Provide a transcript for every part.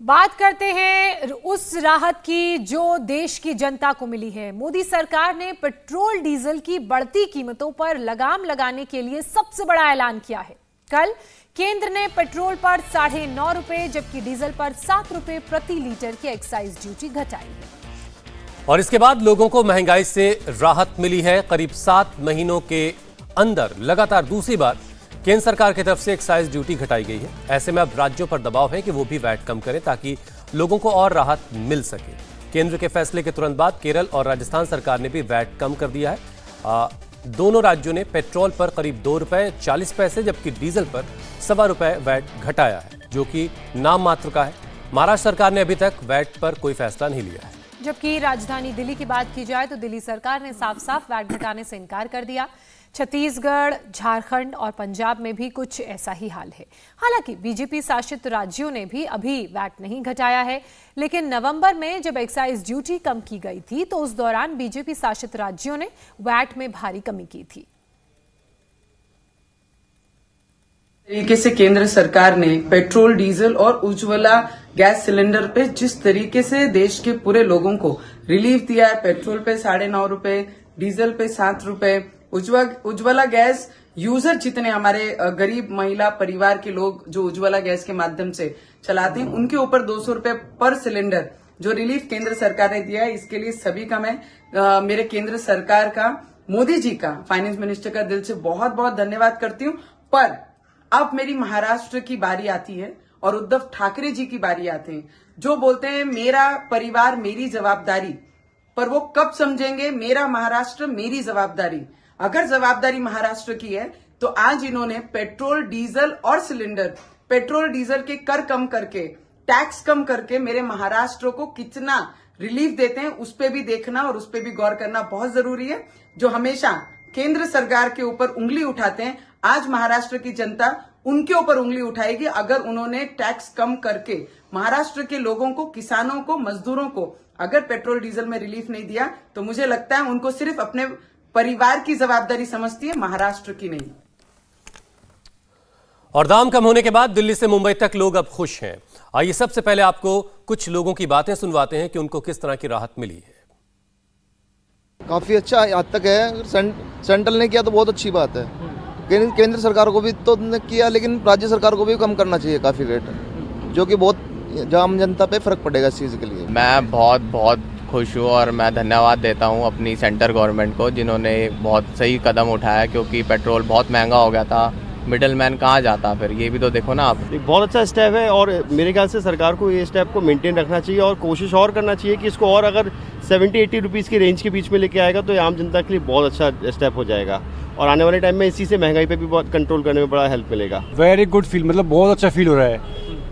बात करते हैं उस राहत की जो देश की जनता को मिली है। मोदी सरकार ने पेट्रोल डीजल की बढ़ती कीमतों पर लगाम लगाने के लिए सबसे बड़ा ऐलान किया है। कल केंद्र ने पेट्रोल पर 9.5 रुपए जबकि डीजल पर 7 रुपए प्रति लीटर की एक्साइज ड्यूटी घटाई है। और इसके बाद लोगों को महंगाई से राहत मिली है। करीब 7 महीनों के अंदर लगातार दूसरी बार केंद्र सरकार की तरफ से एक्साइज ड्यूटी घटाई गई है। ऐसे में अब राज्यों पर दबाव है कि वो भी वैट कम करें ताकि लोगों को और राहत मिल सके। केंद्र के फैसले के तुरंत बाद केरल और राजस्थान सरकार ने भी वैट कम कर दिया है। दोनों राज्यों ने पेट्रोल पर करीब 2 रुपए 40 पैसे जबकि डीजल पर 1.25 रुपए वैट घटाया है, जो कि नाम मात्र का है। महाराष्ट्र सरकार ने अभी तक वैट पर कोई फैसला नहीं लिया है। जबकि राजधानी दिल्ली की बात की जाए तो दिल्ली सरकार ने साफ साफ वैट घटाने से इनकार कर दिया। छत्तीसगढ़, झारखंड और पंजाब में भी कुछ ऐसा ही हाल है। हालांकि बीजेपी शासित राज्यों ने भी अभी वैट नहीं घटाया है, लेकिन नवंबर में जब एक्साइज ड्यूटी कम की गई थी तो उस दौरान बीजेपी शासित राज्यों ने वैट में भारी कमी की थी। तरीके से केंद्र सरकार ने पेट्रोल, डीजल और उज्ज्वला गैस सिलेंडर पे जिस तरीके से देश के पूरे लोगों को रिलीफ दिया है, पेट्रोल पे 9.5 रुपए, डीजल पे 7 रुपए, उज्ज्वला गैस यूजर जितने हमारे गरीब महिला परिवार के लोग जो उज्ज्वला गैस के माध्यम से चलाते हैं, उनके ऊपर 200 रुपए पर सिलेंडर जो रिलीफ केंद्र सरकार ने दिया है, इसके लिए सभी का मैं मेरे केंद्र सरकार का, मोदी जी का, फाइनेंस मिनिस्टर का दिल से बहुत बहुत धन्यवाद करती हूँ। पर अब मेरी महाराष्ट्र की बारी आती है और उद्धव ठाकरे जी की बारी आते हैं, जो बोलते हैं मेरा परिवार मेरी जवाबदारी, पर वो कब समझेंगे मेरा महाराष्ट्र मेरी जवाबदारी। अगर जवाबदारी महाराष्ट्र की है तो आज इन्होंने पेट्रोल, डीजल और सिलेंडर, पेट्रोल डीजल के कर कम करके, टैक्स कम करके मेरे महाराष्ट्र को कितना रिलीफ देते हैं उस पे भी देखना और उस पे भी गौर करना बहुत जरूरी है। जो हमेशा केंद्र सरकार के ऊपर उंगली उठाते हैं, आज महाराष्ट्र की जनता उनके ऊपर उंगली उठाएगी अगर उन्होंने टैक्स कम करके महाराष्ट्र के लोगों को, किसानों को, मजदूरों को अगर पेट्रोल डीजल में रिलीफ नहीं दिया तो मुझे लगता है उनको सिर्फ अपने परिवार की जवाबदारी समझती है, महाराष्ट्र की नहीं। और दाम कम होने के बाद दिल्ली से मुंबई तक लोग अब खुश हैं। आइए सबसे पहले आपको कुछ लोगों की बातें सुनवाते हैं कि उनको किस तरह की राहत मिली है। काफी अच्छा हद तक है। सेंट्रल ने किया तो बहुत अच्छी बात है। केंद्र सरकार को भी तो किया, लेकिन राज्य सरकार को भी कम करना चाहिए काफी रेट, जो कि बहुत आम जनता पे फर्क पड़ेगा इस चीज के लिए। मैं बहुत खुश हूँ और मैं धन्यवाद देता हूँ अपनी सेंटर गवर्नमेंट को, जिन्होंने बहुत सही कदम उठाया, क्योंकि पेट्रोल बहुत महंगा हो गया था। मिडिल मैन कहाँ जाता, फिर ये भी तो देखो ना आप। एक बहुत अच्छा स्टेप है और मेरे ख्याल से सरकार को ये स्टेप को मेंटेन रखना चाहिए और कोशिश और करना चाहिए कि इसको और अगर 70-80 रुपीज़ की रेंज के बीच में लेके आएगा तो ये आम जनता के लिए बहुत अच्छा स्टेप हो जाएगा और आने वाले टाइम में इसी से महंगाई पे भी बहुत कंट्रोल करने में बड़ा हेल्प मिलेगा। वेरी गुड फील, मतलब बहुत अच्छा फील हो रहा है,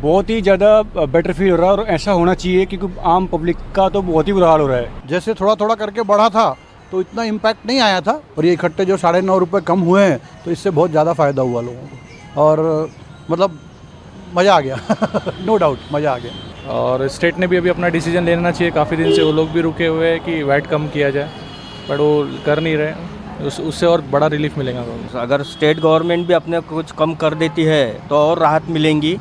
बहुत ही ज़्यादा बेटर फील हो रहा है और ऐसा होना चाहिए क्योंकि आम पब्लिक का तो बहुत ही बुरा हाल हो रहा है। जैसे थोड़ा थोड़ा करके बढ़ा था तो इतना इम्पैक्ट नहीं आया था, और ये इकट्ठे जो 9.5 रुपये कम हुए हैं तो इससे बहुत ज़्यादा फ़ायदा हुआ लोगों को और मतलब मज़ा आ गया नो डाउट मज़ा आ गया। और स्टेट ने भी अभी अपना डिसीजन लेना चाहिए। काफ़ी दिन से वो लोग भी रुके हुए हैं कि वैट कम किया जाए, पर वो कर नहीं रहे। उससे और बड़ा रिलीफ मिलेगा। अगर स्टेट गवर्नमेंट भी अपने कुछ कम कर देती है तो और राहत मिलेंगी।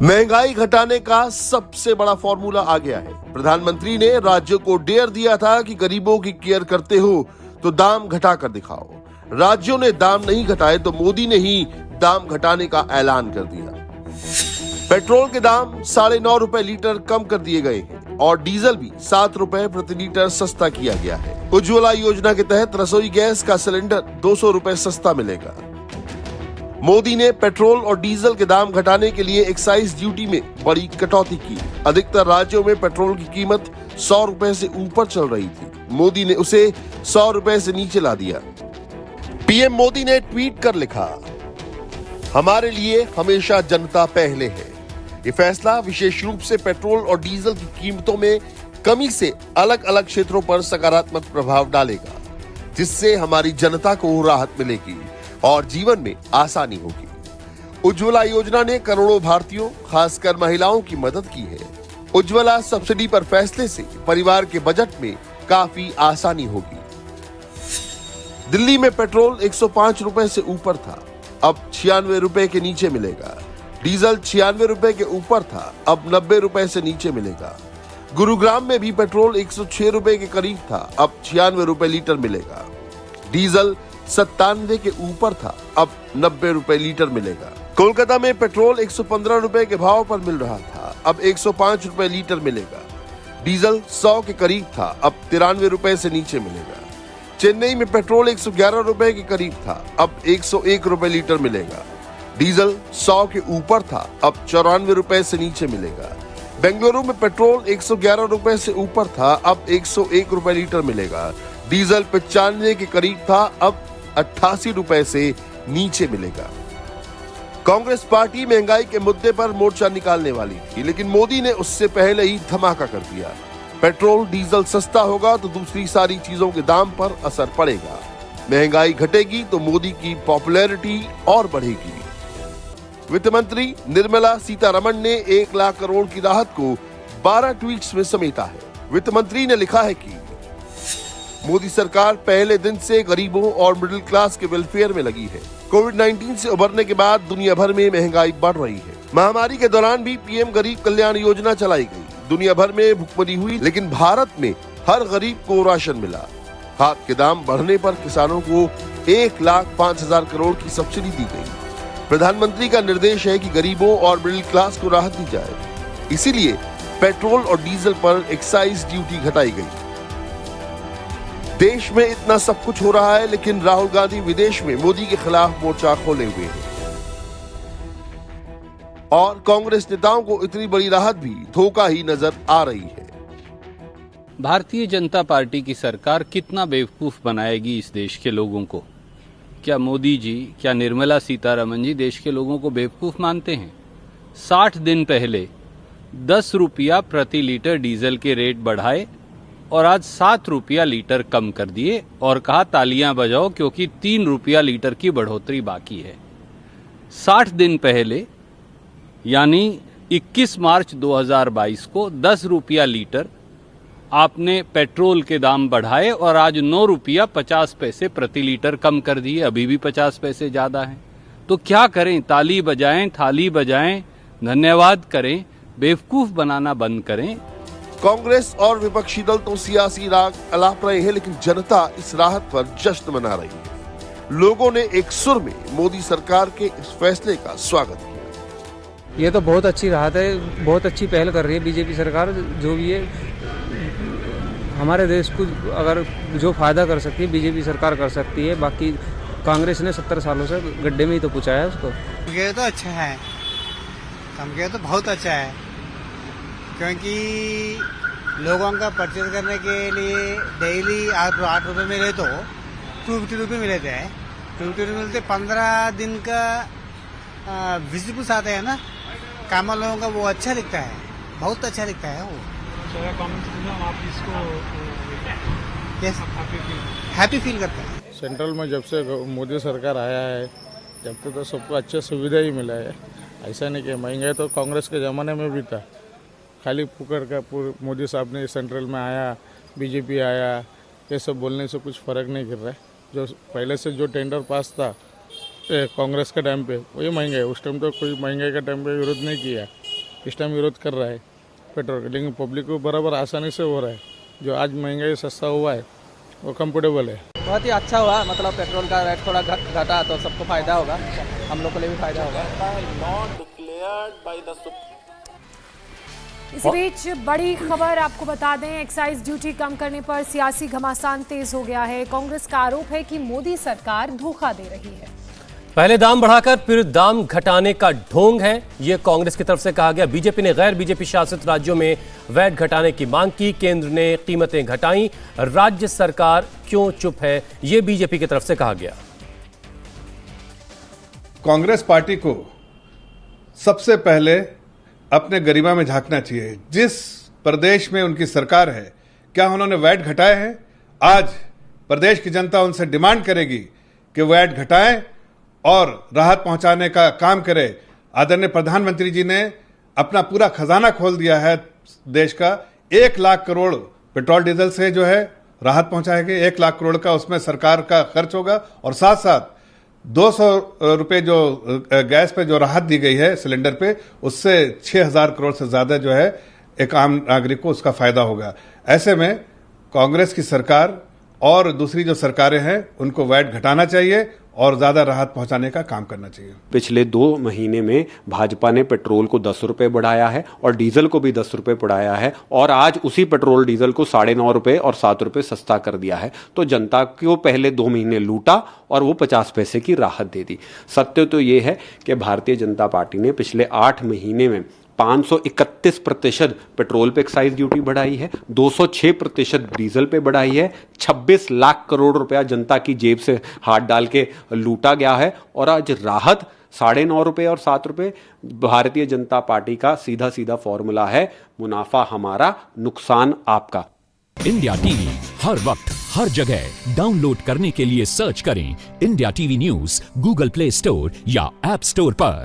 महंगाई घटाने का सबसे बड़ा फॉर्मूला आ गया है। प्रधानमंत्री ने राज्यों को डेयर दिया था कि गरीबों की केयर करते हो तो दाम घटा कर दिखाओ। राज्यों ने दाम नहीं घटाए तो मोदी ने ही दाम घटाने का ऐलान कर दिया। पेट्रोल के दाम 9.5 रुपए लीटर कम कर दिए गए हैं और डीजल भी 7 रुपए प्रति लीटर सस्ता किया गया है। उज्ज्वला योजना के तहत रसोई गैस का सिलेंडर 200 रुपए सस्ता मिलेगा। मोदी ने पेट्रोल और डीजल के दाम घटाने के लिए एक्साइज ड्यूटी में बड़ी कटौती की। अधिकतर राज्यों में पेट्रोल की कीमत 100 रुपए से ऊपर चल रही थी, मोदी ने उसे 100 रुपए से नीचे ला दिया। पीएम मोदी ने ट्वीट कर लिखा, हमारे लिए हमेशा जनता पहले है। ये फैसला विशेष रूप से पेट्रोल और डीजल की कीमतों में कमी से अलग अलग क्षेत्रों पर सकारात्मक प्रभाव डालेगा, जिससे हमारी जनता को राहत मिलेगी और जीवन में आसानी होगी। उज्ज्वला योजना ने करोड़ों भारतीयों, खासकर महिलाओं की मदद की है। उज्ज्वला सब्सिडी पर फैसले से परिवार के बजट में काफी आसानी होगी। दिल्ली में पेट्रोल 105 रुपए से ऊपर था, अब 96 रुपए के नीचे मिलेगा। डीजल 96 रुपए के ऊपर था, अब 90 रुपए से नीचे मिलेगा। गुरुग्राम में भी पेट्रोल 106 रुपए के करीब था, अब 96 रुपए लीटर मिलेगा। डीजल 97 के ऊपर था, अब 90 रुपए लीटर मिलेगा। कोलकाता में पेट्रोल 115 रुपए के भाव पर मिल रहा था, अब 105 रुपए लीटर मिलेगा। डीजल 100 के करीब था, अब 93 रुपए से नीचे मिलेगा। चेन्नई में पेट्रोल 111 रुपए के करीब था, अब 101 रुपए लीटर मिलेगा। डीजल 100 के ऊपर था, अब 94 रुपए से नीचे मिलेगा। बेंगलुरु में पेट्रोल 111 रुपए से ऊपर था, अब 101 रुपए लीटर मिलेगा। डीजल 95 के करीब था, अब 88 रुपए से नीचे मिलेगा। कांग्रेस पार्टी महंगाई के मुद्दे पर मोर्चा निकालने वाली थी, लेकिन मोदी ने उससे पहले ही धमाका कर दिया। पेट्रोल डीजल सस्ता होगा तो दूसरी सारी चीजों के दाम पर असर पड़ेगा। महंगाई घटेगी तो मोदी की पॉपुलैरिटी और बढ़ेगी। वित्त मंत्री निर्मला सीतारमण ने 1 लाख करोड़ की राहत को 12 ट्वीट्स में समेटा है। वित्त मंत्री ने लिखा है कि मोदी सरकार पहले दिन से गरीबों और मिडिल क्लास के वेलफेयर में लगी है। कोविड-19 से उबरने के बाद दुनिया भर में महंगाई बढ़ रही है। महामारी के दौरान भी पीएम गरीब कल्याण योजना चलाई गई। दुनिया भर में भुखमरी हुई, लेकिन भारत में हर गरीब को राशन मिला। खाद के दाम बढ़ने पर किसानों को 1,05,000 करोड़ की सब्सिडी दी गई। प्रधानमंत्री का निर्देश है कि गरीबों और मिडिल क्लास को राहत दी जाए, इसीलिए पेट्रोल और डीजल पर एक्साइज ड्यूटी घटाई गई। देश में इतना सब कुछ हो रहा है, लेकिन राहुल गांधी विदेश में मोदी के खिलाफ मोर्चा खोले हुए हैं और कांग्रेस नेताओं को इतनी बड़ी राहत भी धोखा ही नजर आ रही है। भारतीय जनता पार्टी की सरकार कितना बेवकूफ बनाएगी इस देश के लोगों को? क्या मोदी जी, क्या निर्मला सीतारमण जी देश के लोगों को बेवकूफ मानते हैं? 60 दिन पहले 10 रुपया प्रति लीटर डीजल के रेट बढ़ाए और आज 7 रुपया लीटर कम कर दिए और कहा तालियां बजाओ क्योंकि 3 रुपया लीटर की बढ़ोतरी बाकी है। 60 दिन पहले यानी 21 मार्च 2022 को 10 रुपया लीटर आपने पेट्रोल के दाम बढ़ाए और आज 9 रुपया 50 पैसे प्रति लीटर कम कर दिए, अभी भी 50 पैसे ज्यादा हैं। तो क्या करें? ताली बजाएं, थाली बजाएं, धन्यवाद करें, बेवकूफ बनाना बंद करें। कांग्रेस और विपक्षी दल तो सियासी राग अलाप रहे हैं, लेकिन जनता इस राहत पर जश्न मना रही है। लोगों ने एक सुर में मोदी सरकार के इस फैसले का स्वागत किया। ये तो बहुत अच्छी राहत है, बहुत अच्छी पहल कर रही है बीजेपी सरकार। जो भी है हमारे देश को अगर जो फायदा कर सकती है बीजेपी सरकार कर सकती है। बाकी कांग्रेस ने 70 सालों से गड्ढे में ही तो पहुंचाया है उसको। ये तो अच्छा है, कम के तो बहुत अच्छा है, क्योंकि लोगों का परचेज करने के लिए डेली 8 रुपये मिले तो 250 रुपये मिले थे। 250 रुपये मिलते 15 दिन का विजिबल्स आते हैं ना काम लोगों का, वो अच्छा दिखता है, बहुत अच्छा दिखता है वो। आप इसको हैप्पी फील करते हैं। सेंट्रल में जब से मोदी सरकार आया है, जब तक तो सबको अच्छे सुविधा ही मिला है। ऐसा नहीं कि महंगाई तो कांग्रेस के ज़माने में भी था, खाली पुकार का मोदी साहब ने सेंट्रल में आया, बीजेपी आया, ये सब बोलने से कुछ फ़र्क नहीं गिर रहा है। जो पहले से जो टेंडर पास था कांग्रेस के टाइम पे वही महंगाई, उस टाइम तो कोई महंगाई के टाइम पे विरोध नहीं किया, इस टाइम विरोध कर रहा है पेट्रोल का, लेकिन पब्लिक को बराबर आसानी से हो रहा है। जो आज महंगाई सस्ता हुआ है वो कंफर्टेबल है। बहुत ही अच्छा हुआ, मतलब पेट्रोल का रेट थोड़ा घटा तो सबको फायदा होगा, हम लोग के लिए भी फायदा होगा। इसी बीच बड़ी खबर आपको बता दें, एक्साइज ड्यूटी कम करने पर सियासी घमासान तेज हो गया है। कांग्रेस का आरोप है कि मोदी सरकार धोखा दे रही है। पहले दाम बढ़ाकर फिर दाम घटाने का ढोंग है, यह कांग्रेस की तरफ से कहा गया। बीजेपी ने गैर बीजेपी शासित राज्यों में वैट घटाने की मांग की, केंद्र ने कीमतें घटाई, राज्य सरकार क्यों चुप है, यह बीजेपी की तरफ से कहा गया। कांग्रेस पार्टी को सबसे पहले अपने गरिमा में झांकना चाहिए। जिस प्रदेश में उनकी सरकार है, क्या उन्होंने वैट घटाए हैं? आज प्रदेश की जनता उनसे डिमांड करेगी कि वैट घटाएं और राहत पहुंचाने का काम करे। आदरणीय प्रधानमंत्री जी ने अपना पूरा खजाना खोल दिया है देश का। 1 लाख करोड़ पेट्रोल डीजल से जो है राहत पहुंचाएंगे, 1 लाख करोड़ का उसमें सरकार का खर्च होगा और साथ साथ 200 रुपये जो गैस पे जो राहत दी गई है सिलेंडर पे, उससे 6,000 करोड़ से ज्यादा जो है एक आम नागरिक को उसका फायदा होगा। ऐसे में कांग्रेस की सरकार और दूसरी जो सरकारें हैं उनको वैट घटाना चाहिए और ज्यादा राहत पहुंचाने का काम करना चाहिए। पिछले 2 महीने में भाजपा ने पेट्रोल को 10 रुपए बढ़ाया है और डीजल को भी 10 रुपए बढ़ाया है और आज उसी पेट्रोल डीजल को 9.5 रुपए और 7 रुपए सस्ता कर दिया है। तो जनता को पहले 2 महीने लूटा और वो 50 पैसे की राहत दे दी। सत्य तो ये है कि भारतीय जनता पार्टी ने पिछले 8 महीने में 531% पेट्रोल पे एक्साइज ड्यूटी बढ़ाई है, 206% डीजल पे बढ़ाई है, 26 लाख करोड़ रुपया जनता की जेब से हाथ डाल के लूटा गया है और आज राहत 9.5 रुपए और 7 रुपए। भारतीय जनता पार्टी का सीधा सीधा फॉर्मूला है, मुनाफा हमारा, नुकसान आपका। इंडिया टीवी हर वक्त हर जगह डाउनलोड करने के लिए सर्च करें India TV news Google play store या ऐप स्टोर पर।